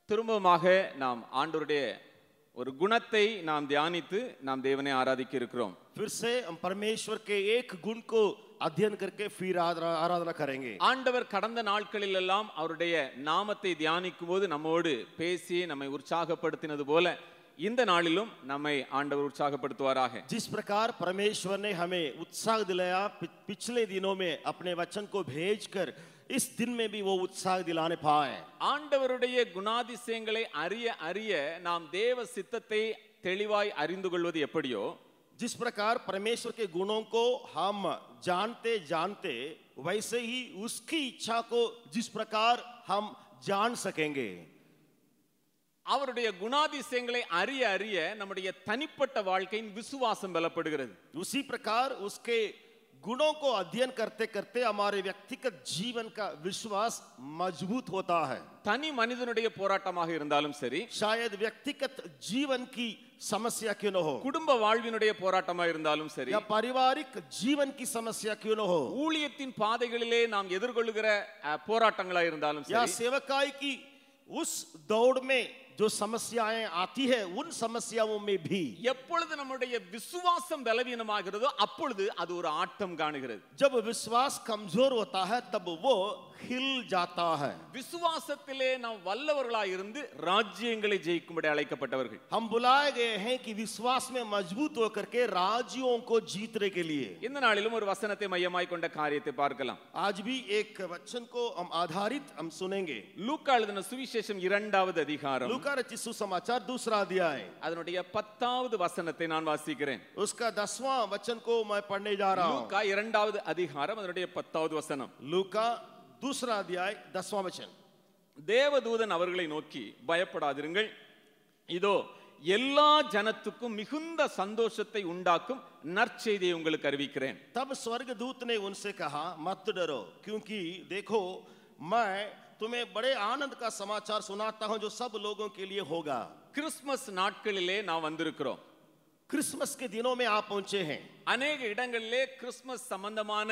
திரும்பமாக நாம் ஆண்டவருடைய ஒரு குணத்தை நாம் தியானித்து நாம் தேவனை ஆராதிக்க இருக்கிறோம். फिर से हम परमेश्वर के एक गुण को अध्ययन करके फिर आराधना करेंगे. ஆண்டவர் கடந்த நாட்களில் எல்லாம் அவருடைய நாமத்தை தியானிக்கும் போது நம்மோடு பேசி நம்மை உற்சாகப்படுத்தினது போல இந்த நாளிலும் நம்மை ஆண்டவர் உற்சாகப்படுத்துவாராக. जिस प्रकार परमेश्वर ने हमें उत्साह दिलाया पिछले दिनों में अपने वचन को भेजकर इस दिन में भी वो उत्साह दिलाने पाए. ஆண்டவருடைய குணாதிசயங்களை அறிய அறிய நாம் தேவ சித்தத்தை தெளிவாய் அறிந்து கொள்வது எப்படியோ, जिस प्रकार परमेश्वर के गुणों को हम जानते जानते वैसे ही उसकी इच्छा को जिस प्रकार हम जान सकेंगे. அவருடைய குணாதிசயங்களை அறிய அறிய நம்முடைய தனிப்பட்ட வாழ்க்கையின் விசுவாசம் பலப்படுகிறது. उसी प्रकार उसके गुणों को अध्ययन करते करते हमारे व्यक्तिगत जीवन का विश्वास मजबूत होता है. தனி மனிதனுடைய போராட்டமாக இருந்தாலும் சரி, शायद व्यक्तिगत जीवन की समस्या क्यों न हो, குடும்ப வாழ்வினுடைய போராட்டமாக இருந்தாலும் சரி, या पारिवारिक जीवन की समस्या क्यों न हो, ஊழியத்தின் பாதைகளிலே நாம் எதிர்கொள்ளுகிற போராட்டங்களாக இருந்தாலும் या சரி, सेवकाई की उस दौड़ में जो समस्याएं आती है उन समस्याओं में भी எப்பொழுது நம்முடைய விசுவாசம் பலவீனமாகிறதோ அப்பொழுது அது ஒரு ஆட்டம் காணுகிறது. जब विश्वास कमजोर होता है तब वो हिल जाता है. விசுவாசத்திலே நாம் வல்லவர்களாய் இருந்து ராஜ்யங்களை ஜெயிக்கும்படி அழைக்கப்பட்டவர்கள். हम बुलाए गए हैं कि विश्वास में मजबूत होकर के राज्यों को जीतने के लिए. இந்த நாளிலும் ஒரு வசனத்தை மையமாய் கொண்ட காரியத்தை பார்க்கலாம். आज भी एक वचन को हम आधारित हम सुनेंगे. லூக்கா எழுதின சுவிசேஷம் 2வது அதிகாரம், लूका रचित सुसमाचार 2रा अध्याय, அதனுடைய 10வது வசனத்தை நான் வாசிக்கிறேன். उसका 10वां वचन को मैं पढ़ने जा रहा हूं. லூக்கா 2வது அதிகாரம் அதனுடைய 10வது வசனம். लूका 2रा अध्याय 10वां वचन. தேவதூதன் அவர்களை நோக்கி, பயப்படாதிருங்கள், இதோ எல்லா ஜனத்துக்கும் மிகுந்த சந்தோஷத்தை உண்டாக்கும் நற்செய்தியை உங்களுக்கு அறிவிக்கிறேன். तब स्वर्गदूत ने उनसे कहा, मत डरो, क्योंकि देखो मैं तुम्हें बड़े आनंद का समाचार सुनाता हूं जो सब लोगों के लिए होगा. கிறிஸ்துமஸ் நாட்களிலே நாம் வந்திருக்கிறோம். क्रिसमस के दिनों में आप पहुंचे हैं. அநேக இடங்களிலே கிறிஸ்துமஸ் சம்பந்தமான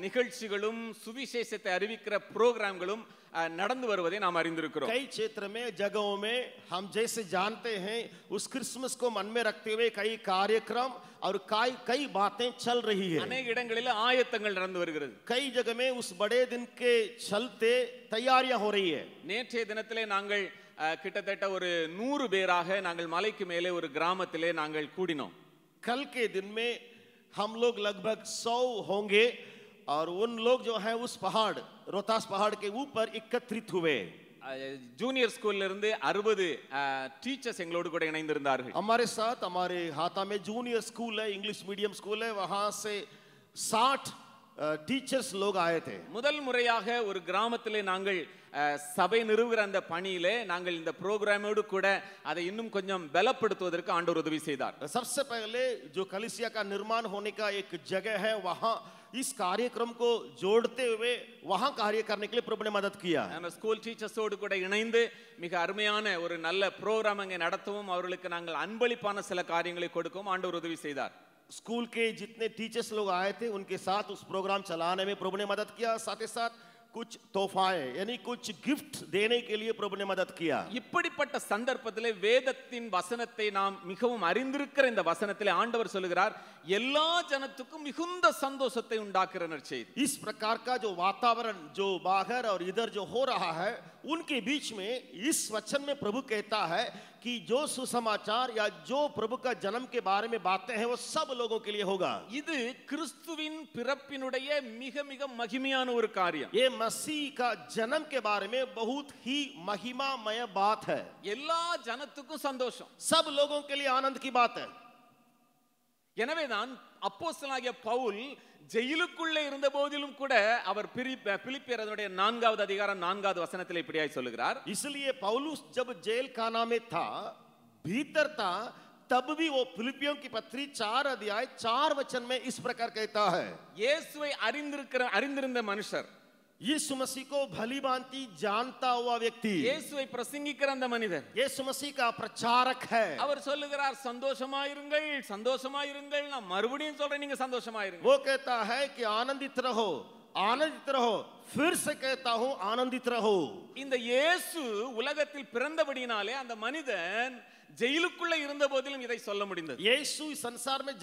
நிகழ்ச்சிகளும் சுவிசேஷத்தை அறிவிக்கிற புரோகிராம்களும் நடந்து வருவதை நாம் அறிந்திருக்கிறோம். कई क्षेत्र में जगहों में हम जैसे जानते हैं उस क्रिसमस को मन में रखते हुए कई कार्यक्रम और कई बातें चल रही है. அநேக இடங்களிலே ஆயத்தங்கள் நடந்து வருகிறது. कई जगह में उस बड़े दिन के चलते तैयारियां हो रही है. நேற்றைய தினத்திலே நாங்கள் கிட்டத்தட்ட ஒரு 100 பேராக நாங்கள் மலைக்கு மேலே ஒரு கிராமத்திலே நாங்கள் கூடினோம். कल के दिन में हम लोग लगभग 100 होंगे और उन लोग जो हैं उस पहाड़ रोहतास पहाड़ के ऊपर एकत्रित हुए. जूनियर स्कूल இருந்து 60 டீச்சர்ஸ் எங்களோடு கூட இணைந்திருந்தார்கள். हमारे साथ हमारे हाथा में जूनियर स्कूल है, इंग्लिश मीडियम स्कूल है, वहां से 60 टीचर्स लोग आए थे. முதல் முறையாக ஒரு கிராமத்திலே நாங்கள் சபை நிறுவுகிற அந்த பணியிலே நாங்கள் இந்த புரோகிராமோடு கூட அதை இன்னும் கொஞ்சம் பலப்படுத்துவதற்கு ஆண்டவர் உதவி செய்தார். सबसे पहले जो कलीसिया का निर्माण होने का एक जगह है वहां इस कार्यक्रम को जोड़ते हुए वहां कार्य करने के लिए प्रभु ने मदद किया. நம்ம ஸ்கூல் டீச்சர்ஸோடு கூட இணைந்து மிக அருமையான ஒரு நல்ல புரோகிராம் அங்கே நடத்தவும் அவர்களுக்கு நாங்கள் அன்பளிப்பான சில காரியங்களை கொடுக்கவும் ஆண்டவர் உதவி செய்தார். स्कूल के जितने टीचर्स लोग आए थे उनके साथ उस प्रोग्राम चलाने में प्रभु ने मदद किया. साथ ही साथ कुछ तोहफाएं यानी कुछ गिफ्ट देने के लिए प्रभु ने मदद किया. இப்படிப்பட்ட சந்தர்ப்பத்திலே வேதத்தின் வசனத்தை நாம் மிகவும் அறிந்திருக்கிற இந்த வசனத்திலே ஆண்டவர் சொல்கிறார், எல்லா ஜனத்துக்கும் மிகுந்த சந்தோஷத்தை உண்டாக்குற நற்செய்தி. इस प्रकार का जो वातावरण जो बाहर और इधर जो हो रहा है उनके बीच में इस वचन में प्रभु कहता है कि जो सुसमाचार या जो प्रभु का जन्म के बारे में बातें हैं वो सब लोगों के लिए होगा. இது கிறிஸ்துவின் பிறப்பினுடைய மிக மிக மகிமையான ஒரு காரியம். ये मसीह का जन्म के बारे में बहुत ही महिमामय बात है. எல்லா ஜனத்துக்கும் சந்தோஷம். सब लोगों के लिए आनंद की बात है. எனவேதான் அப்போஸ்தலனாகிய பவுல் ஜெயிலுக்குள்ளே இருந்த போதிலும் கூட அவர் பிலிப்பியர் அதனுடைய 4வது அதிகாரம் 4வது வசனத்தில் இப்படியாய் சொல்லுகிறார். इसलिए पौलुस जब जेल खाना में था, भीतर था, तब भी वो फिलिपियों की पत्री 4 अध्याय 4 वचन में इस प्रकार कहता है. இயேசுவை அறிந்திருந்த மனுஷர், यीशु मसीह को भली भांति जानता हुआ व्यक्ति, இயேசுவை பிரசங்கிக்கிற அந்த மனிதர், यीशु मसीह का प्रचारक है. அவர் சொல்லுகிறார், சந்தோஷமாயிருங்கள், சந்தோஷமாயிருங்கள். நான் மறுபடியும் சொல்றேன், நீங்க சந்தோஷமாயிருங்க. वो कहता है कि आनंदित रहो. आनंदित रहो, फिर से कहता हूं आनंदित रहो। இந்த இயேசு உலகத்தில் பிறந்தபடியினாலே அந்த மனிதன் ஜெயிலுக்குள்ள இருந்த போதிலும் இதை சொல்ல முடிந்தது. यीशु इस संसार में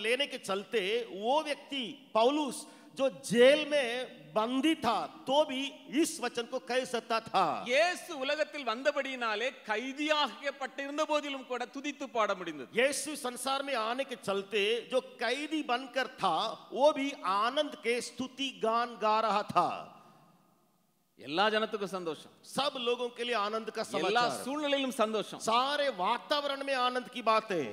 लेने के चलते वो व्यक्ति पौलुस जो जेल में बंदी था तो भी इस वचन को कह सकता था। இயேசு உலகத்தில் வந்தபடியினாலே கைதியாக்கப்பட்டிருந்த போதிலும் கூட துதித்து பாட முடிந்தது. यीशु संसार में आने के चलते जो कैदी बनकर था वो भी आनंद के स्तुति गान गा रहा था। எல்லா ஜனத்துக்கும் சந்தோஷம், सब लोगों के लिए आनंद का எல்லா समाचार, சூழ்நிலையிலும் சந்தோஷம். सारे वातावरण में आनंद की बातें।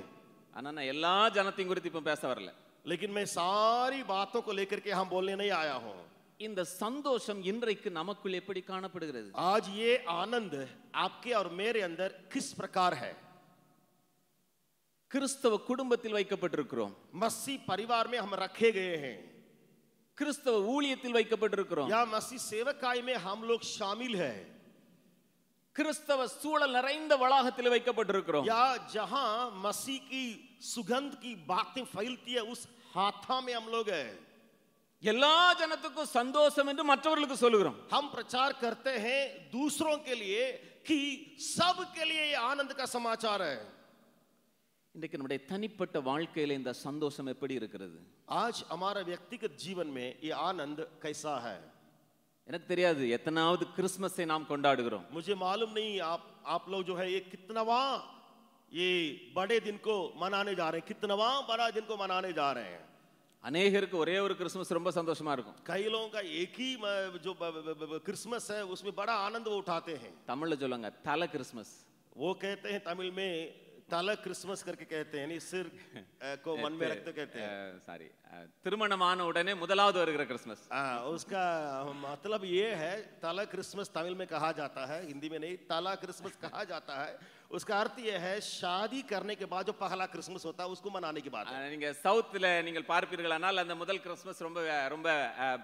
ஆனா நான் எல்லா ஜனத்தையும் குறித்து இப்ப பேச வரல. लेकिन मैं सारी बातों को लेकर के हम बोलने नहीं आया हूं। இந்த சந்தோஷம் இன்றைக்கு நமக்குள் எப்படி காணப்படுகிறது? आज ये आनंद आपके और मेरे अंदर किस प्रकार है? கிறிஸ்தவ குடும்பத்தில் வைக்கப்பட்டிருக்கிறோம், मसीह परिवार में हम रखे गए हैं, கிறிஸ்தவ ஊழியத்தில் வைக்கப்பட்டிருக்கிறோம், या मसीह सेवकाई में हम लोग शामिल हैं, கிறிஸ்தவ சூழல் நிறைந்த வளாகத்தில் வைக்கப்பட்டிருக்கிறோம், या जहां मसीह की सुगंध की बातें फैलती है उस हाथा में हम लोग हैं। எல்லா ஜனத்துக்கும் சந்தோஷம் என்று மற்றவர்களுக்கு சொல்லுகிறோம். हम प्रचार करते हैं दूसरों के लिए कि सब के लिए ये आनंद का समाचार है। இன்றைக்கு நம்முடைய தனிப்பட்ட வாழ்க்கையில இந்த சந்தோஷம் எப்படி இருக்கிறது? आज हमारा व्यक्तिगत जीवन में ये आनंद कैसा है? எனக்கு தெரியாது எத்தனாவது கிறிஸ்மஸை நாம் கொண்டாடுகிறோம். मुझे मालूम नहीं आप लोग जो है ये कितनावा ये बड़े दिन को मनाने जा रहे हैं, कितनावा बड़ा दिन को मनाने जा रहे हैं। அநேகருக்கு ஒரே ஒரு கிறிஸ்மஸ் ரொம்ப சந்தோஷமா இருக்கும். कई लोगों का एक ही जो क्रिसमस है उसमें बड़ा आनंद वो उठाते हैं। தமிழ்ல சொல்லுங்க தல கிறிஸ்மஸ். वो कहते हैं तमिल में तला क्रिसमस करके कहते हैं, नहीं सिर को मन में रखते कहते हैं। சாரி, திருமணமான உடனே முதலாவது வருகிற கிறிஸ்மஸ். उसका मतलब ये है तला क्रिसमस तमिल में कहा जाता है, हिंदी में नहीं, तला क्रिसमस कहा जाता है। उसका अर्थ यह है शादी करने के बाद जो पहला क्रिसमस होता है उसको मनाने की बात है। நீங்க சவுத்ல நீங்கள் பார்ப்பீர்களானால் அந்த முதல் கிறிஸ்மஸ் ரொம்ப ரொம்ப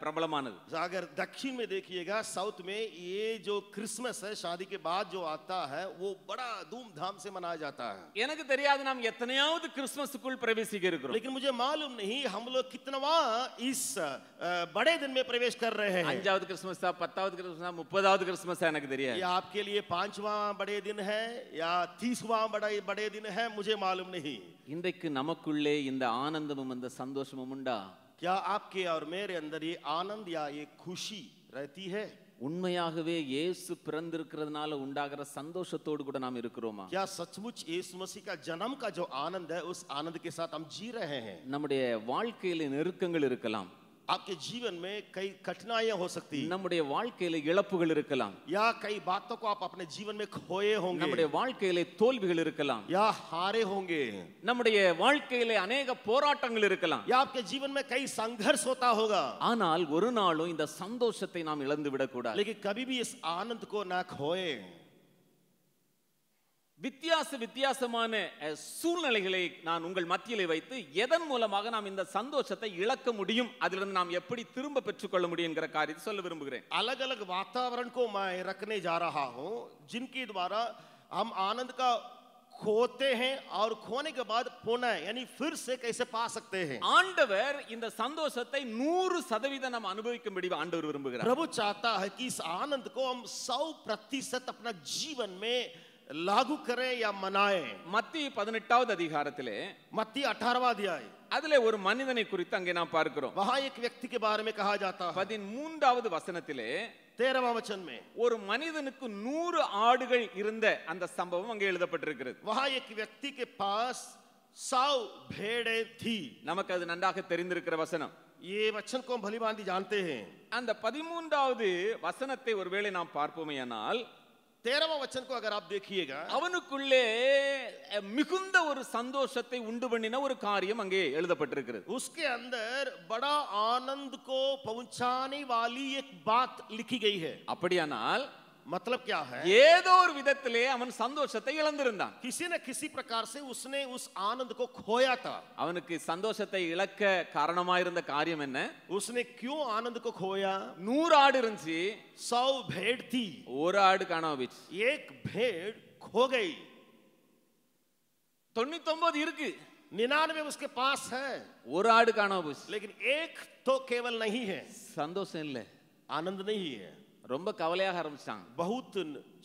பிரபலமானது. अगर दक्षिण में देखिएगा साउथ में ये जो क्रिसमस है शादी के बाद जो आता है वो बड़ा धूमधाम से मनाया जाता है। எனக்கு தெரியாது நாம் எத்தனையாவது கிறிஸ்மஸுக்குள் பிரவேசிக்க இருக்கிறோம். लेकिन मुझे मालूम नहीं हम लोग कितनवा इस बड़े दिन में प्रवेश कर रहे हैं। அஞ்சாவது கிறிஸ்மஸா, 10வது கிறிஸ்மஸா, 30வது கிறிஸ்மஸா எனக்கு தெரியாது. या आपके लिए 5वां बड़े दिन है या 30वां बड़े दिन है, मुझे मालूम नहीं। இன்றைக்கு நமக்குள்ளே இந்த ஆனந்தமும் இந்த சந்தோஷமும் உண்டா? क्या आपके और मेरे अंदर ये आनंद या ये खुशी रहती है? உண்மையாகவே இயேசு பிறந்திருக்கிறதுனால உண்டாகிற சந்தோஷத்தோடு கூட நாம் இருக்கிறோமா? क्या सचमुच यीशु मसीह का जन्म का जो आनंद है उस आनंद के साथ हम जी रहे हैं? நம்முடைய வாழ்க்கையில நெருக்கங்கள் இருக்கலாம், आपके जीवन में कई कठिनाइयां हो सकती हैं, நம்முடைய வாழ்க்கையில இழப்புகள் இருக்கலாம், या कई बातों को आप अपने जीवन में खोए होंगे, நம்முடைய வாழ்க்கையில தோல்விகள் இருக்கலாம், या हारे होंगे, நம்முடைய வாழ்க்கையில अनेक போராட்டங்கள் இருக்கலாம். या आपके जीवन में कई संघर्ष होता होगा। ஆனால் ஒரு நாளும் இந்த சந்தோஷத்தை நாம் இழந்து விடக்கூடாது. लेकिन कभी भी इस आनंद को ना खोए। வித்தியாசமான சூழ்நிலைகளை நான் உங்கள் மத்தியிலே வைத்து எதன் மூலமாக நாம் இந்த சந்தோஷத்தை இழக்க முடியும், அதிலிருந்து நாம் எப்படி திரும்ப பெற்றுக்கொள்ள முடியும் என்கிற காரியத்தை சொல்ல விரும்புகிறேன். अलग अलग वातावरण को मैं रखने जा रहा हूं जिनके द्वारा हम आनंद का खोते हैं और खोने के बाद पुनः यानी फिर से कैसे पा सकते हैं। ஆண்டவர் இந்த சந்தோஷத்தை 100% நாம் அனுபவிக்கும்படி ஆண்டவர் விரும்புகிறார். प्रभु चाहता है कि इस आनंद को हम 100% अपना जीवन में लागू करें या मनाएं। மத்திய 18வது அதிகாரத்திலே मत्ती 18वां अध्याय, அதிலே ஒரு மனிதனை குறித்து அங்கே நாம் பார்க்கிறோம். वहां एक व्यक्ति के बारे में कहा जाता है 13வது வசனத்திலே 13वां वचन में। ஒரு மனிதனுக்கு 100 ஆடுகள் இருந்த அந்த சம்பவம் அங்கே எழுதப்பட்டிருக்கிறது. वहां एक व्यक्ति के पास 100 भेड़ें थी। நமக்கு அது நன்றாக தெரிந்திருக்கிற வசனம். ये वचन को हम भली भांति जानते हैं। அந்த 13வது வசனத்தை ஒருவேளை நாம் பார்ப்போமேயானால் 13वां वचन को अगर आप देखिएगा அவனுக்குள்ளே மிகுந்த ஒரு சந்தோஷத்தை உண்டு பண்ணின ஒரு காரியம் அங்கே எழுதப்பட்டிருக்கிறது. उसके अंदर बड़ा आनंद को पहुंचाने वाली एक बात लिखी गई है। அப்படியானால் मतलब क्या है? ஏதோ ஒரு விதத்திலே அவன் சந்தோஷத்தை இழந்திருந்தான். किसी न किसी प्रकार से उसने उस आनंद को खोया था। அவனுக்கு சந்தோஷத்தை இழக்க காரணமாயிருந்த காரியம் என்ன? उसने क्यों आनंद को खोया? 100 ஆடு இருந்துச்சு, 100 भेड़ थी, ஒரு ஆடு காணாம போச்சு. एक भेड़ खो गई। 99 இருக்கு, 99 उसके पास है, ஒரு ஆடு காணாம போச்சு. लेकिन एक तो केवल नहीं है, சந்தோஷம் இல்ல, आनंद नहीं है, ரொம்ப கவலையாக ஆரம்பிச்சிட்டான். बहुत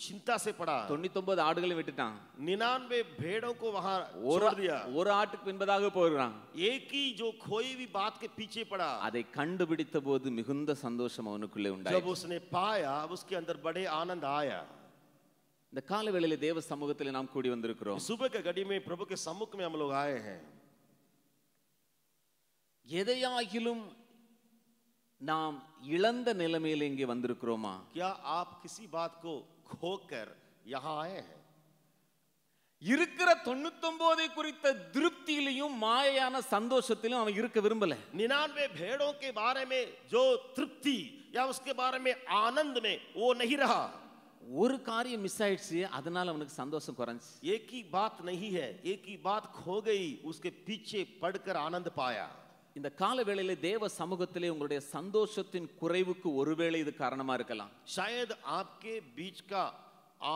चिंता से पड़ा, 99 ஆடுகளை விட்டுட்டான். 99 भेड़ों को वहां ஒரு छोड़ दिया, ஒரு ஆட்டுக்கு பின்பதாக போகிறான். एक ही जो खोई हुई बात के पीछे पड़ा। அதை கண்டுபிடித்த போது மிகுந்த சந்தோஷம் அவனுக்குள்ளே जब உண்டாயிற்று. उसने पाया उसके अंदर बड़े आनंद आया। இந்த கால வேளையிலே தேவ சமூகத்தில் நாம் கூடி வந்திருக்கிறோம். सुबह के घड़ी में प्रभु के सम्मुख में हम लोग आए हैं। எதையாகிலும் நாம் இழந்த நிலைமையில இங்கே வந்திருக்கிறோமா? क्या आप किसी बात को खोकर यहाँ आए हैं? இருக்கிற 99 குறித்த திருப்தியிலையும் மாயையான சந்தோஷத்திலும் அவன் இருக்க விரும்பல. 99 भेड़ों के बारे में जो तृप्ति या उसके बारे में आनंद में वो नहीं रहा। ஒரு காரியம் மிஸ் ஆயிடுச்சு, அதனால அவனுக்கு சந்தோஷம் குறைஞ்சி. एक ही बात नहीं है, एक ही बात खो गई, उसके पीछे पड़कर आनंद पाया। இந்த கால வேளையிலே தேவ சமூகத்திலே உங்களுடைய சந்தோஷத்தின் குறைவுக்கு ஒருவேளை இது காரணமா இருக்கலாம். शायद आपके बीच का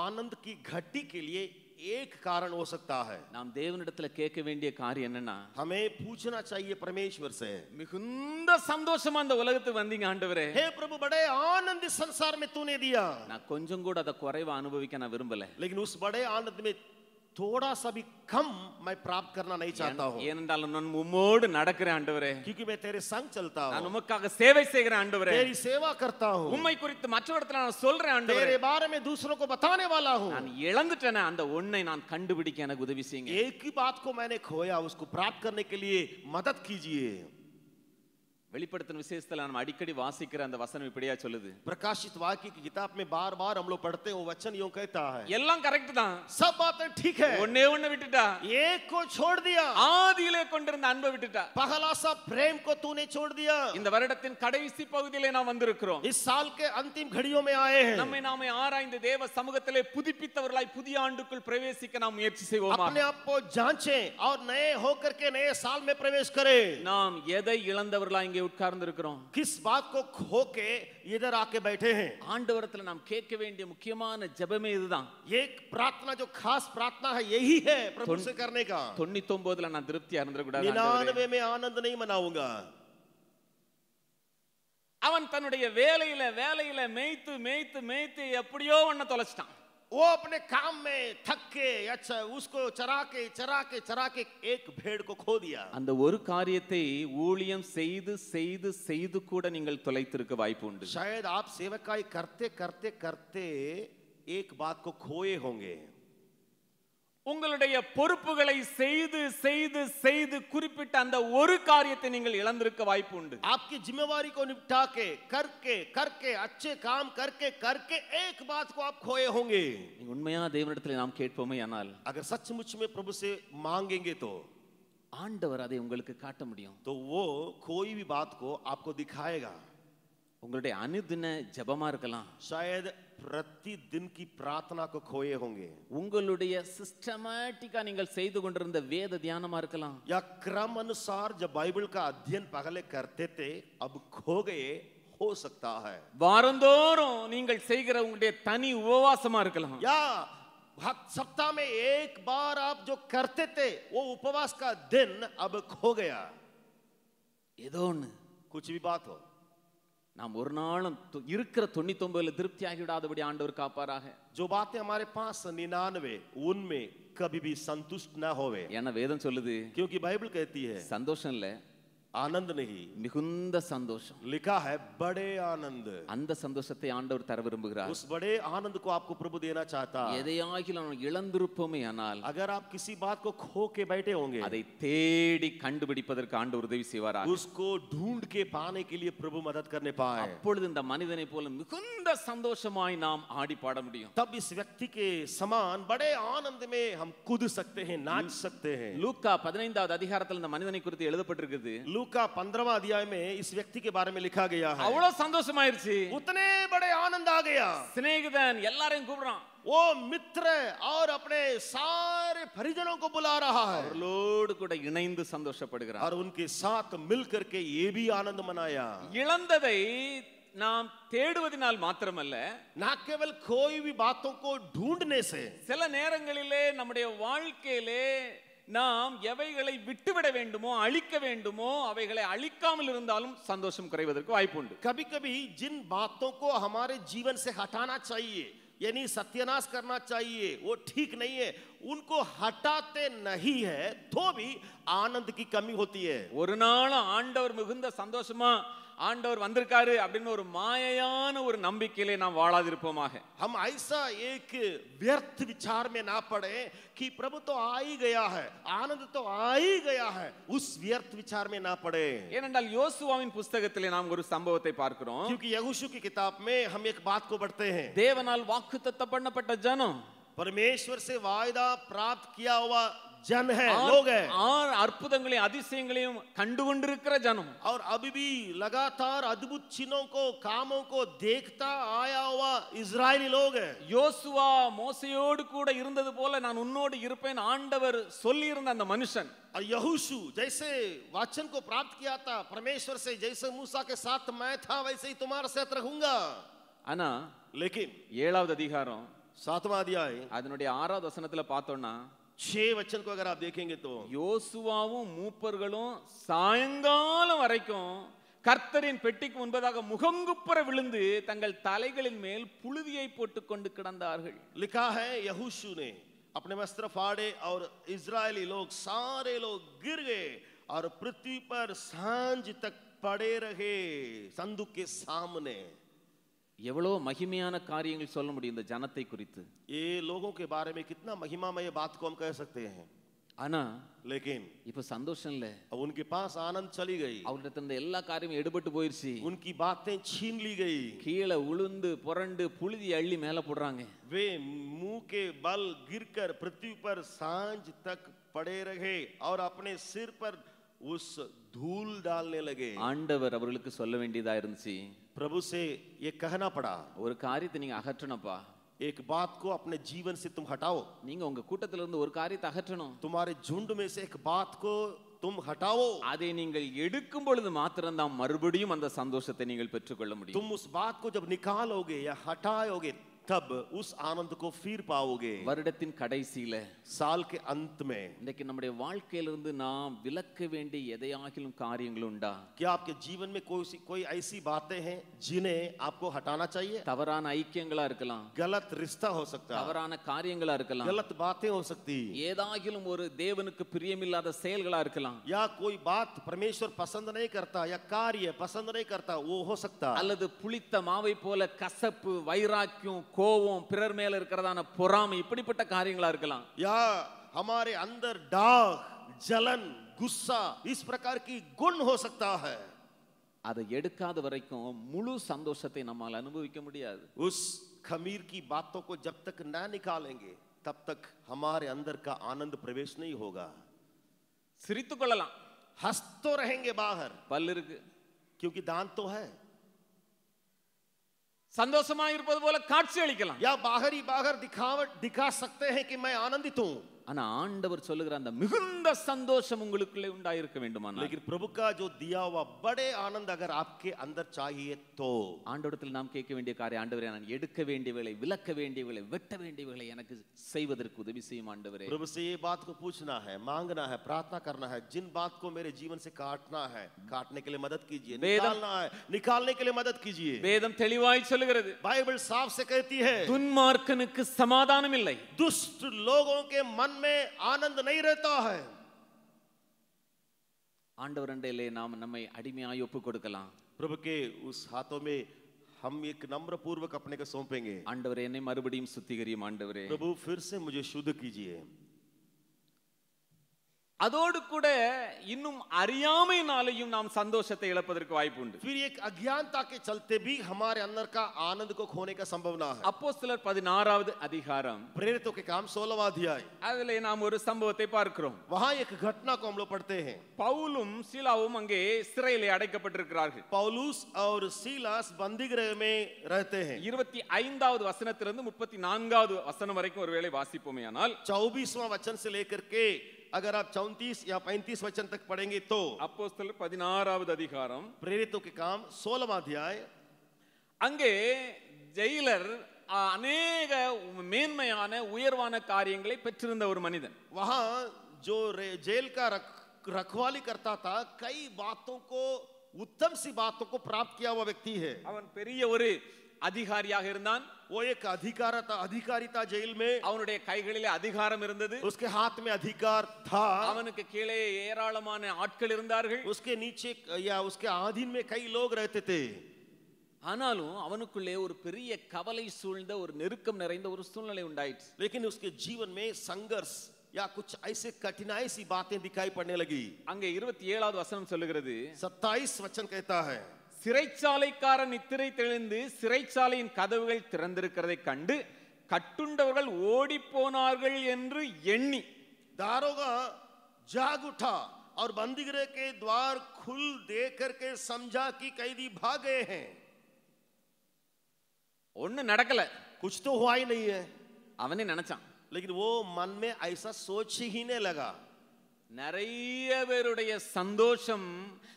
आनंद की घटी के लिए एक कारण हो सकता है। நாம் தேவனிடத்துல கேட்க வேண்டிய காரியம் என்னன்னா, हमें पूछना चाहिए परमेश्वर से, மிகுந்த சந்தோஷமா இந்த உலகத்துக்கு வந்தீங்க ஆண்டவரே, हे प्रभु बड़े आनंद इस संसार में तूने दिया, நான் கொஞ்சம் கூட அதை குறைவா அனுபவிக்க நான் விரும்பல. लेकिन उस बड़े आनंद में थोड़ा सा भी कम मैं प्राप्त करना नहीं चाहता हूँ, ஏனென்றால் நான் உம்மோடு நடக்கிறேன் ஆண்டவரே, क्योंकि मैं तेरे संग चलता நான் हूँ, உமக்காக சேவை செய்கிறேன் ஆண்டவரே, तेरी सेवा करता हूँ, உம்மை குறித்து மற்றவரிடத்துல நான் சொல்றேன் ஆண்டவரே, तेरे बारे में दूसरों को बताने वाला हूँ। நான் இழந்துட்டேனே அந்த ஒன்றை நான் கண்டுபிடிக்க எனக்கு உதவி செய்யுங்க. एक ही बात को मैंने खोया, उसको प्राप्त करने के लिए मदद कीजिए। வெளிப்படுத்தின விசேஷத்துல நம்ம அடிக்கடி வாசிக்கிற அந்த வசனம் இப்படியா சொல்லுது. प्रकाशित वाक्य की किताब में बार बार हम लोग पढ़ते हैं, वो वचन यूं कहता है, எல்லாம் கரெக்ட் தான், सब बातें ठीक है, ஒண்ணே ஒண்ணு விட்டுட்டா, एक को छोड़ दिया, ஆதியிலே கொண்டிருந்த அன்பை விட்டுட்டா. पहला सा प्रेम को तूने छोड़ दिया। இந்த வருடத்தின் கடைசி பகுதியிலே நாம் வந்திருக்கிறோம். इस साल के अंतिम घड़ियों में आए हैं, நம்மை நாமே ஆராய்ந்து தேவ சமூகத்திலே புதுப்பித்தவர்களாய் புதிய ஆண்டுக்குள் பிரவேசிக்க நாம் முயற்சி செய்வோமா? अपने आप को जांचें और नए होकर के नए साल में प्रवेश करें। நாம் எதை இழந்தவர்களாய் இங்கே உட்கார்ந்து இருக்கிறோம்? किस बात को खो के इधर आके बैठे हैं? ஆண்டவரத்துல நாம் கேட்க வேண்டிய முக்கியமான ஜெபமே இதுதான். एक प्रार्थना जो खास प्रार्थना है यही है प्रभु से करने का। 99ல நான் திருப்தியா இருந்திரக்கூடாது. 99 में आनंद नहीं मनाऊंगा। அவன் தன்னுடைய வேலையில மேய்த்து மேய்த்து மேய்த்து எப்படியோ ஒன்ன தொலைச்சிட்டான். वो अपने काम में थक के, अच्छा उसको चरा के एक भेड़ को खो दिया। அந்த ஒரு காரியத்தை ஊழியம் செய்து செய்து செய்து கூட நீங்கள் தொலைத்திருக்க வாய்ப்பு உண்டு. शायद आप सेवकाई करते करते करते एक बात को खोए होंगे। உங்களுடைய பொறுப்புகளை செய்து செய்து செய்து குறிப்பிட்ட அந்த ஒரு காரியத்தை நீங்கள் இழந்திருக்க வாய்ப்பு உண்டு. आपकी जिम्मेवारी को निपटा के करके अच्छे काम करके एक बात को आप खोए होंगे। நீங்க உண்மையா தேவனிடத்தில் நாம் கேட்போமே ஆனால், अगर सचमुच में प्रभु से मांगेंगे तो ஆண்டவர் அதை உங்களுக்கு காட்ட முடியும். तो वो कोई भी बात को आपको दिखाएगा। உங்களுடைய அனுதின ஜெபமா இருக்கலாம், शायद प्रतिदिन की प्रार्थना को खोए होंगे, உங்களுடைய சிஸ்டமேட்டிக்கா நீங்கள் செய்து கொண்டிருந்த வேத தியானமா இருக்கலாம், या क्रम अनुसार जब बाइबल का अध्ययन पहले करते थे अब खो गए हो सकता है, வாரந்தோறும் நீங்கள் செய்கிற உங்களுடைய தனி உபவாசமா இருக்கலாம், या सप्ताह में एक बार आप जो करते थे वो उपवास का दिन अब खो गया। ஏதோ ஒண்ணு, कुछ भी बात हो, நாம் ஒரு நாளும் இருக்கிற 99ல திருப்தி ஆகிவிடாதபடி ஆண்டவர் காப்பாராக. जो बातें हमारे पास 99 उनमें कभी भी संतुष्ट न होवे, ஏன்னா வேதம் சொல்லுது, क्योंकि बाइबल कहती है சந்தோஷம் இல்ல, आनंद नहीं, மிகுந்த சந்தோஷம். लिखा है बड़े आनंद। அந்த சந்தோஷத்தை ஆண்டவர் தர விரும்புகிறார். उस बड़े आनंद को आपको प्रभु देना चाहता है। எதையாகிலும் நாம் இழந்திருப்போமே ஆனால், अगर आप किसी बात को खो के बैठे होंगे, அதை தேடி கண்டுபிடிப்பதற்கு ஆண்டவர் உதவி செய்வாராக. उसको ढूंढ के पाने के लिए प्रभु मदद करने पाए, அப்பொழுது இந்த மனிதனை போல மிகுந்த சந்தோஷமாய் நாம் ஆடி பாட முடியும். तब इस व्यक्ति के समान बड़े आनंद में हम कूद सकते हैं, नाच सकते हैं। லூக்கா 15வது அதிகாரத்தில் இந்த மனிதனை குறித்து எழுதப்பட்டிருக்குது. लूका 15वां अध्याय में इस व्यक्ति के बारे में लिखा गया है, அவ்வளவு சந்தோஷமாயிருச்சு, उतने बड़े आनंद आ गया, சிநேகிதன் எல்லாரையும் கூப்பிடுறான், वो मित्र और अपने सारे परिजनों को बुला रहा है அவர்களோடு கூட இணைந்து சந்தோஷப்படுகிறான். और उनके साथ मिल करके ये भी आनंद मनाया। இழந்ததை நாம் தேடுவதனால் மாத்திரமல்ல, ना केवल कोई भी बातों को ढूंढने से, சில நேரங்களிலே நம்முடைய வாழ்க்கையிலே நாம் எவைகளை விட்டுவிட வேண்டுமோ அழிக்க வேண்டுமோ அவைகளை அழிக்காமல் இருந்தாலும் சந்தோஷம் குறைவதற்கு வாய்ப்பு உண்டு. कभी कभी जिन बातों को हमारे जीवन से हटाना चाहिए यानी सत्यानाश करना चाहिए वो ठीक नहीं है, उनको हटाते नहीं है तो भी आनंद की कमी होती है. ஒரு நாள் ஆண்டவர் மிகுந்த சந்தோஷமா ஆண்டவர் வந்திருக்காரு அப்படின்னு ஒரு மாயையான ஒரு நம்பிக்கையிலே நாம் வாழாதிருப்போமாக. हम ऐसा एक व्यर्थ विचार में ना पड़े कि प्रभु तो आ ही गया है, आनंद तो आ ही गया है, उस व्यर्थ विचार में ना पड़े. ஏனென்றால் யோசுவாவின் புத்தகத்திலே நாம் ஒரு சம்பவத்தை பார்க்கிறோம். क्योंकि यहोशू की किताब में हम एक बात को पढ़ते हैं. தேவனால் வாக்குத்தத்தம் பண்ணப்பட்ட ஜனம், परमेश्वर से वायदा प्राप्त किया हुआ जन है, लोग है, और அற்புதங்களையும் அதிசயங்களையும் கண்டுகொண்டிருக்கிற ஜனம், और अभी भी लगातार अद्भुत चिन्हों को कामों को देखता आया हुआ इजरायली लोग है. யோசுவா மோசேயோடு கூட இருந்தது போல நான் உன்னோடு இருப்பேன் ஆண்டவர் சொல்லி இருந்த அந்த மனுஷன், और यहोशू जैसे वचन को प्राप्त किया था परमेश्वर से, जैसे मूसा के साथ मैं था वैसे ही तुम्हारे साथ रहूंगा. ஆனா लेकिन 7வது அதிகாரம் 7वां अध्याय அதனுடைய 6வது வசனத்துல பார்த்தோம்னா 6 वचन को अगर आप देखेंगे तो யோசுவாவும் மூப்பர்களும் சாயங்காலம் வரைக்கும் கர்த்தரின் பெட்டிக்கு முன்பதாக முகங்குப்புற விழுந்து தங்கள் தலைகளின் மேல் புழுதியை போட்டுக் கொண்டு கிடந்தார்கள். लिखा है यहोशू ने अपने वस्त्र फाड़े और इजरायली लोग सारे लोग गिर गए और पृथ्वी पर सांझ तक पड़े रहे संदूक के सामने. எவ்வளவு மகிமையான காரியங்கள் சொல்ல முடியும் இந்த ஜனத்தை குறித்து. ये लोगों के बारे में कितना महिमामय बात को हम कह सकते हैं. ஆனா लेकिन இப்ப சந்தோஷம் இல்ல. अब उनके पास आनंद चली गई, அவர்கிட்ட இருந்த எல்லா காரியமும் எடுபட்டு போயிருச்சு. उनकी बातें छीन ली गई. கீழே உளுந்து புரண்டு புழுதி அள்ளி மேல போடுறாங்க. वे मुंह के बल गिरकर पृथ्वी पर सांझ तक पड़े रहे और अपने सिर पर उस धूल डालने लगे. ஆண்டவர் அவர்களுக்கு சொல்ல வேண்டியதா இருந்துச்சு, प्रभु से ये कहना पड़ा, ஒரு காரியத்தை நீங்க அகற்றணும்ப்பா. एक बात को अपने जीवन से तुम हटाओ. நீங்க உங்க கூட்டத்துல இருந்து ஒரு காரியத்தை அகற்றணும். तुम्हारे झुंड में से एक बात को तुम हटाओ. அதை நீங்கள் எடுக்கும் பொழுது மாத்திரம்தான் மறுபடியும் அந்த சந்தோஷத்தை நீங்கள் பெற்றுக்கொள்ள முடியும். तुम उस बात को जब निकालोगे या हटाओगे तब उस आनंद को फिर पाओगे. வருடத்தின் கடைசியில साल के अंत में இன்னைக்கு நம்முடைய வாழ்க்கையிலிருந்து நாம் விலக்க வேண்டிய எதையாகிலும் காரியங்கள் உண்டா? क्या आपके जीवन में कोई ऐसी बातें हैं जिन्हें आपको हटाना चाहिए? தவறான ஐக்கியங்களா இருக்கலாம், गलत रिश्ता हो सकता है, தவறான காரியங்களா இருக்கலாம், गलत बातें हो सकती, ஏதாகிலும் ஒரு தேவனுக்கு பிரியமில்லாத செயல்களா இருக்கலாம், या कोई बात परमेश्वर पसंद नहीं करता या कार्य पसंद नहीं करता वो हो सकता, அல்லது புளித்த மாவை போல கசப்பு, வைராக்கியம், கோபம், பிறர் மேல இருக்கிறதான பொறாமை, இப்படிப்பட்ட காரியங்களா இருக்கலாம். या हमारे अंदर डाग, जलन, गुस्सा, इस प्रकार की गुण हो सकता है. அதை எடுக்காத வரைக்கும் முழு சந்தோஷத்தை நம்மால் அனுபவிக்க முடியாது. उस खमीर की बातों को जब तक ना निकालेंगे तब तक हमारे अंदर का आनंद प्रवेश नहीं होगा. சிரித்துக் கொள்ளலாம், हंस तो रहेंगे बाहर பல் இருக்கு, क्योंकि दांत तो है, சந்தோஷமா இருப்பது போல காட்சி அளிக்கலாம், या बाहर ही बाहर दिखा सकते हैं कि मैं आनंदित हूं. ஆனா ஆண்டவர் சொல்லுகிற அந்த மிகுந்த சந்தோஷம் உங்களுக்குள்ளே உண்டாயிருக்க வேண்டுமானால், लेकिन प्रभु का जो दिया हुआ बड़े आनंद अगर आपके अंदर चाहिए तो ஆண்டவரிடத்தில் நாம் கேட்க வேண்டிய காரியம், ஆண்டவரே நான் எடுக்க வேண்டியவளை, விலக்க வேண்டியவளை, வெட்ட வேண்டியவளை எனக்கு செய்வதற்கு உதவி செய்யும் ஆண்டவரே. प्रभु से ये बात को पूछना है, मांगना है, प्रार्थना करना है. जिन बात को मेरे जीवन से काटना है, काटने के लिए मदद कीजिए. निकालना है, निकालने के लिए मदद कीजिए. வேதம் தெளிவாய் சொல்லுகிறது, बाइबल साफ से कहती है துன்மார்க்கனுக்கு சமாதானம் இல்லை, दुष्ट लोगों के मन में आनंद नहीं रहता है. ஆண்டவர் அண்டையிலே நாம் நம்மை அடிமையாய் ஒப்புக் கொடுக்கலாம். प्रभु के उस हाथों में हम एक नम्र पूर्वक अपने को सौंपेंगे. ஆண்டவரே என்னை மறுபடியும் சுத்திகரியும் ஆண்டவரே. प्रभु फिर से मुझे शुद्ध कीजिए. அதோடு கூட இன்னும் அறியாமையினாலேயும் நாம் சந்தோஷத்தை இழப்பதற்கு வாய்ப்பு உண்டு. फिर एक अज्ञानता के चलते भी हमारे अंदर का आनंद को खोने का संभावना है. அப்போஸ்தலர் 16வது அதிகாரம், प्रेरितों के काम 16वां अध्याय, அதிலே நாம் ஒரு சம்பவத்தை பார்க்கிறோம். वहां एक घटना को हम लोग पढ़ते हैं. பவுலும் சீலாவும் அங்கே சிறையிலே அடைக்கப்பட்டிருக்கிறார்கள். पौलुस और सीलास बंदीगृह में रहते हैं. 25வது வசனத்திலிருந்து 34வது வசனம் வரைக்கும் ஒருவேளை வாசிப்போமேயானால், 24वां वचन से लेकर के अगर आप 34 या 35 वचन तक पढ़ेंगे तो அப்போஸ்தலர் 16வது அதிகாரம், प्रेरितों के काम 16वां अध्याय, அங்கே ஜெயிலர் அநேக மேன்மையான உயர்வான காரியங்களை பெற்றிருந்த ஒரு மனிதன். वहां जो जेल का रखवाली करता था, कई बातों को, उत्तम सी बातों को प्राप्त किया हुआ व्यक्ति है। அவன் பெரிய ஒரு அதிகாரியாக இருந்தான். वो एक अधिकारी था जेल में। அவனுடைய கைகளிலே அதிகாரம் இருந்தது. उसके हाथ में अधिकार था। அவனுக்கு கீழே ஏராளமான ஆட்கள் இருந்தார்கள். उसके नीचे या उसके अधीन में कई लोग रहते थे। ஆனாலும் அவனுக்குள்ளே ஒரு பெரிய கவலை சூழ்ந்த ஒரு நெருக்கம் நிறைந்த ஒரு சூழ்நிலை உண்டாயிற்று. लेकिन उसके जीवन में संघर्ष या कुछ ऐसे कठिनाई सी बातें दिखाई पड़ने लगी। அங்கே 27வது வசனம் சொல்லுகிறது, 27 वचन कहता है, சிறைச்சாலைக்காரன் நித்திரை தெளிந்து சிறைச்சாலையின் கதவுகள் திறந்திருக்கிறதை கண்டு கட்டுண்டவர்கள் ஓடி போனார்கள் என்று எண்ணி, दारोगा जाग उठा और बंदीगृह के द्वार खुल देख करके समझा कि कैदी भाग गए हैं। ஒண்ணு நடக்கல, कुछ तो हुआ ही नहीं है। அவனே நினைச்சான். लेकिन वो मन में ऐसा सोच ही नहीं लगा। நிறைய பேருடைய சந்தோஷம்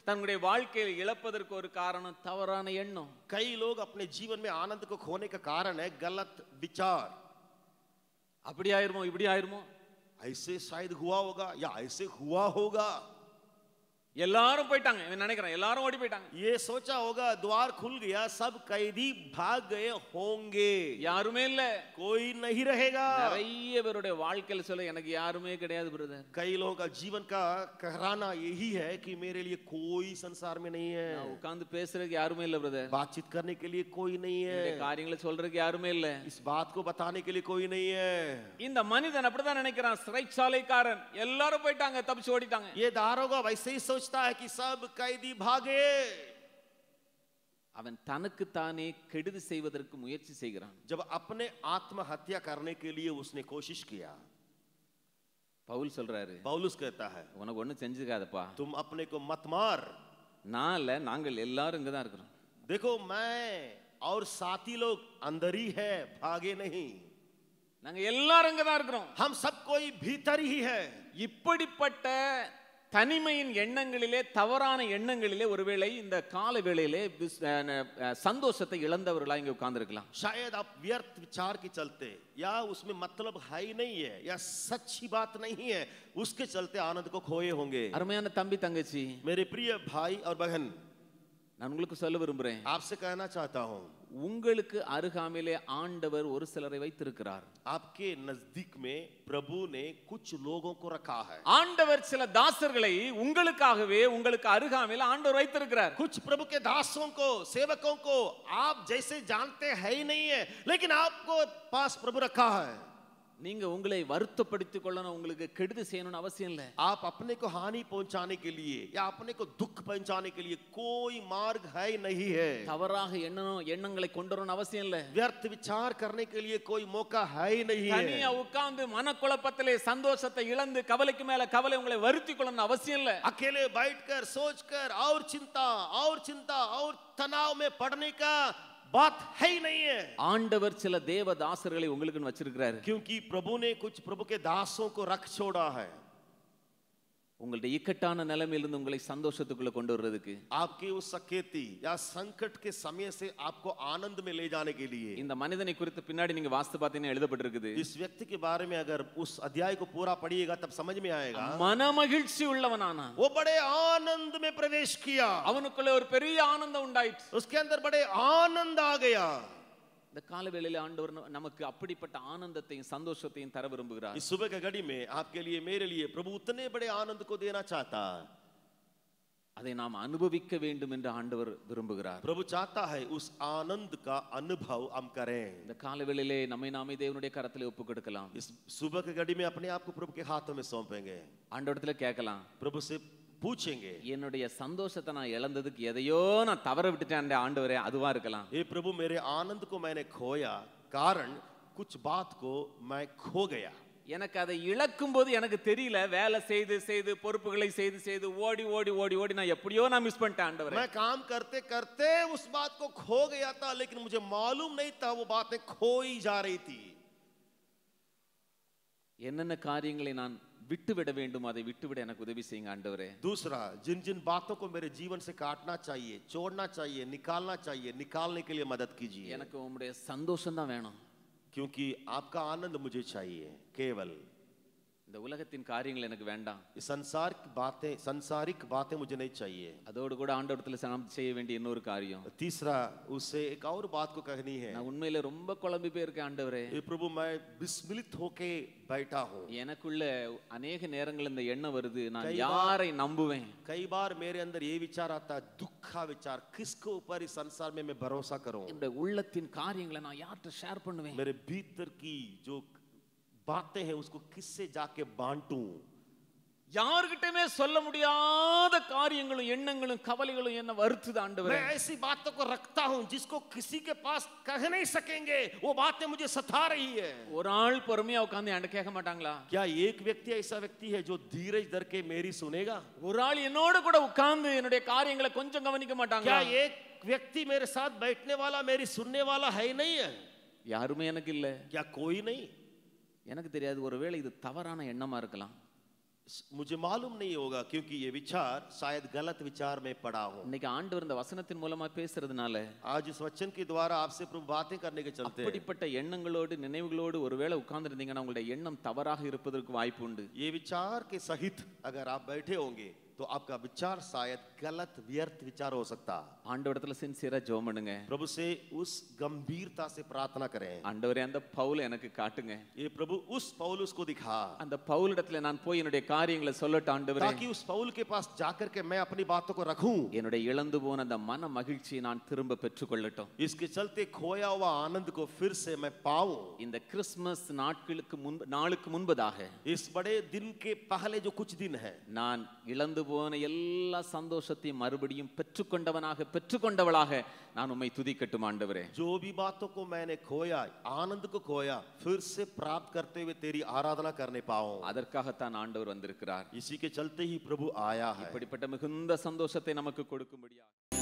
தன்னுடைய வாழ்க்கையில் இழப்பதற்கு ஒரு காரணம் தவறான எண்ணம். कई लोग अपने जीवन में आनंद को खोने का कारण है गलत विचार। அப்படி ஆயிருமோ இப்படி ஆயிருமோ, ऐसे शायद हुआ होगा या ऐसे हुआ होगा। எல்லாரும் போயிட்டாங்க, இவன் நினைக்கிறான் எல்லாரும் ஓடி போயிட்டாங்க. ये सोचा होगा द्वार खुल गया, सब कैदी भाग गए होंगे, யாருமே இல்ல, कोई नहीं रहेगा। நிறைய பேருடைய வாழ்க்கையில சொல்ல எனக்கு யாருமே கிடையாது பிரதர். कई लोगों का जीवन का कहराना यही है कि मेरे लिए कोई संसार में नहीं है, உட்கார்ந்து பேசுறதுக்கு யாருமே இல்ல பிரதர், बातचीत करने के लिए कोई नहीं है, காரியங்களை சொல்றதுக்கு யாருமே இல்ல, इस बात को बताने के लिए कोई नहीं है। இந்த மனிதன் அப்படிதான் நினைக்கிறான். சிறைச்சாலைக்காரன் எல்லாரும் போயிட்டாங்க, தப்பிச்சு ஓடிட்டாங்க. ये दारोगा वैसे ही सोचता है कि सब कैदी भागे। அவன் தனக்கு தானே கெடுதி செய்வதற்கு முயற்சி செய்கிறான். जब अपने आत्महत्या करने के लिए उसने कोशिश किया, பவுல் சொல்றாரு, पौलुस कहता है, உனக்கு ஒண்ணு செஞ்சுக்காதப்பா, तुम अपने को मत मार। நான் இல்ல, நாங்கள் எல்லாரும் இங்கதான் இருக்கிறோம். देखो मैं और साथी लोग अंदर ही है, भागे नहीं, நாங்க எல்லாரும் இங்கதான் இருக்கிறோம், हम सब कोई भीतर ही है। இப்படிப்பட்ட தனிமையின் எண்ணங்களிலே, தவறான எண்ணங்களிலே ஒருவேளை இந்த கால வேளையிலே சந்தோஷத்தை இழந்தவர்களா இங்க உட்கார்ந்து இருக்கலாம். शायद आप व्यर्थ विचार के चलते या उसमें मतलब है ही नहीं है या सच्ची बात नहीं है, उसके चलते आनंद को खोए होंगे। அருமையான தம்பி தங்கச்சி, मेरे प्रिय भाई और बहन, நான் உங்களுக்கு சொல்ல விரும்புறேன், आपसे कहना चाहता हूं, உங்களுக்கு அருகாமையிலே ஆண்டவர் ஒரு சிலரை வைத்திருக்கிறார். आपके नजदीक में प्रभु ने कुछ लोगों को रखा है। ஆண்டவர் சில தாசர்களை உங்களுக்காகவே உங்களுக்கு அருகாமையில் ஆண்டவர் வைத்திருக்கிறார். कुछ प्रभु के दासों को, सेवकों को आप जैसे जानते हैं ही नहीं है, लेकिन आपको पास प्रभु रखा है। நீங்க உங்களை வருத்தப்படுத்திக் கொள்ளணும், உங்களுக்கு கெடுதி செய்யணும்னு அவசியம் இல்லை. आप अपने को हानि पहुंचाने के लिए या अपने को दुख पहुंचाने के लिए कोई मार्ग है नहीं है। தவறாக எண்ணங்களை கொண்டு வரணும் அவசியம் இல்லை. व्यर्थ विचार करने के लिए कोई मौका है ही नहीं है। தனியா உட்கார்ந்து மனக்குழப்பத்திலே சந்தோஷத்தை இழந்து கவலைக்கு மேல கவலை உங்களை வருத்திக் கொள்ளணும் அவசியம் இல்லை. अकेले बैठकर सोचकर और चिंता और तनाव में पड़ने का बात है ही नहीं है। ஆண்டவர் சில தேவ தாசர்களை உங்களுக்கு வச்சிருக்கிறார். क्योंकि प्रभु ने कुछ प्रभु के दासों को रख छोड़ा है, உங்களுடைய இக்கட்டான நிலைமையிலிருந்து உங்களை சந்தோஷத்துக்குள்ள கொண்டு வர்றதுக்கு, आपके उस सकेती या संकट के समय से आपको आनंद में ले जाने के लिए। இந்த மனிதனை குறித்து பின்னாடி நீங்க வாஸ்து பார்த்தீங்கன்னா எழுதப்பட்டிருக்குது, इस व्यक्ति के बारे में अगर उस अध्याय को पूरा पढ़िएगा तब समझ में आएगा, மனமகிழ்ச்சி உள்ளவனானா, वो बड़े आनंद में प्रवेश किया, அவனுக்குள்ள ஒரு பெரிய ஆனந்தம் உண்டாயிற்று, उसके अंदर बड़े आनंद आ गया। இந்த காலவேளையில ஆண்டவர் நமக்கு அப்படிப்பட்ட ஆனந்தத்தையும் சந்தோஷத்தையும் தர விரும்புகிறார். इस सुबह के घड़ी में आपके लिए, मेरे लिए प्रभु उतने बड़े आनंद को देना चाहता, அதை நாம் அனுபவிக்க வேண்டும் என்று ஆண்டவர் விரும்புகிறார். प्रभु चाहता है उस आनंद का अनुभव हम करें। இந்த காலவேளையிலே நம்மை நாமே தேவனுடைய கரத்திலே ஒப்புக் கொடுக்கலாம். इस सुबह के घड़ी में अपने आप को प्रभु के हाथों में सौंपेंगे, ஆண்டவரிடத்துல கேட்கலாம், प्रभु से पूछेंगे, என்னுடைய சந்தோஷத்தை நான் இழந்ததுக்கு எதையோ நான் தவற விட்டுட்டேன் ஆண்டவரே, அதுவா இருக்கலாம். हे प्रभु मेरे आनंद को मैंने खोया, कारण कुछ बात को मैं खो गया। எனக்கு அதை இழக்கும் போது எனக்கு தெரியல, வேலை செய்து செய்து பொறுப்புகளை செய்து செய்து ஓடி ஓடி ஓடி ஓடி நான் எப்படியோ நான் மிஸ் பண்ணிட்டேன் ஆண்டவரே. मैं काम करते करते उस बात को खो गया था, लेकिन मुझे मालूम नहीं था वो बातें खोई जा रही थी। என்னென்ன காரியங்களை நான் விட்டுவிட வேண்டும், அதை விட்டுவிட எனக்கு உதவி செய்யுங்க ஆண்டவரே. दूसरा, जिन जिन बातों को मेरे जीवन से काटना चाहिए, छोड़ना चाहिए, निकालना चाहिए, निकालने के लिए मदद कीजिए। எனக்கு உம்முடைய சந்தோஷம் தான் வேணும், क्योंकि आपका आनंद मुझे चाहिए केवल। இந்த உலகத்தின் காரியங்கள் எனக்கு வேண்டாம். ये सांसारिक बातें मुझे नहीं चाहिए. அதோடு கூட ஆண்டவரத்துல நாம் செய்ய வேண்டிய இன்னொரு காரியம். तीसरा उससे एक और बात को कहनी है. நான் உண்மையில ரொம்ப குழம்பி போயிருக்கேன் ஆண்டவரே. ये प्रभु मैं विस्मित होके बैठा हूँ. எனக்குள்ள अनेक நேரங்கள் இந்த எண்ணம் வருது, நான் யாரை நம்புவேன்? कई बार मेरे अंदर ये विचार आता है, दुख का विचार, किसके ऊपर इस संसार में मैं भरोसा करूं? இந்த உள்ளத்தின் காரியங்களை நான் யார்கிட்ட ஷேர் பண்ணுவேன்? मेरे भीतर की जो बातें हैं उसको किससे जाके बांटूं? யார்கிட்டமே சொல்ல முடியாத காரியங்களும் எண்ணங்களும் கவலைகளும் என்ன வருத்துது ஆண்டவரே. मैं ऐसी बातों को रखता हूं जिसको किसी के पास कह नहीं सकेंगे, वो बातें मुझे सता रही है. ஒரு ஆள் பொறுமையா உட்கார்ந்து என்கிட்ட கேட்க மாட்டாங்களா? क्या एक व्यक्ति ऐसा व्यक्ति है जो धीरज धर के मेरी सुनेगा? ஒரு ஆள் என்னோட கூட உட்கார்ந்து என்னுடைய காரியங்களை கொஞ்சம் கவனிக்க மாட்டாங்களா? क्या एक व्यक्ति मेरे साथ बैठने वाला, मेरी सुनने वाला है नहीं है? யாருமே எனக்கு இல்ல. क्या कोई नहीं? எனக்கு தெரியாது, ஒருவேளை இது தவறான எண்ணமா இருக்கலாம். मुझे मालूम नहीं होगा क्योंकि ये विचार शायद गलत विचार में पड़ा हूं. இன்னைக்கு ஆண்டவர் இந்த வசனத்தின் மூலமா பேசுறதுனால आज इस वचन के द्वारा आपसे प्रभु बातें करने के चलते அப்படிப்பட்ட எண்ணங்களோடு நினைவுகளோடு ஒருவேளை உட்கார்ந்து இருந்தீங்கன்னா உங்களுடைய எண்ணம் தவறாக இருப்பதற்கு வாய்ப்பு உண்டு. ये विचार के सहित अगर आप बैठे होंगे तो आपका विचार शायद गलत व्यर्थ विचार हो सकता. ஆண்டவரிடத்துல சின்சியரா ஜெபம் பண்ணுங்க. प्रभु से उस गंभीरता से प्रार्थना करें. ஆண்டவரே அந்த பவுல் எனக்கு காட்டுங்க. ये प्रभु उस पौलुस को दिखा. அந்த பவுலிடத்துல நான் போய் என்னுடைய காரியங்களை சொல்லட்ட ஆண்டவரே. ताकि उस पौल के पास जाकर के मैं अपनी बातों को रखूं. என்னுடைய இழந்து போன அந்த மன மகிழ்ச்சியை நான் திரும்ப பெற்றுக்கொள்ளட்டும். इसके चलते खोया हुआ आनंद को फिर से मैं पाऊं. இந்த கிறிஸ்மஸ் நாளுக்கு முன்பதாக इस बड़े दिन के पहले जो कुछ दिन है, நான் இழந்து போன எல்லா சந்தோஷத்தையும் மறுபடியும் பெற்றுக்கொண்டவளாக நான் உம்மை துதிக்கட்டும் ஆண்டவரே. जो भी बातों को मैंने खोया, आनंद को खोया, फिर से प्राप्त करते हुए तेरी आराधना करने पाऊं. அதற்காகத்தான் ஆண்டவர் வந்திருக்கிறார். इसी के चलते ही प्रभु आया है. இப்படிப்பட்ட மிகுந்த சந்தோஷத்தை நமக்கு கொடுக்கும்படியாக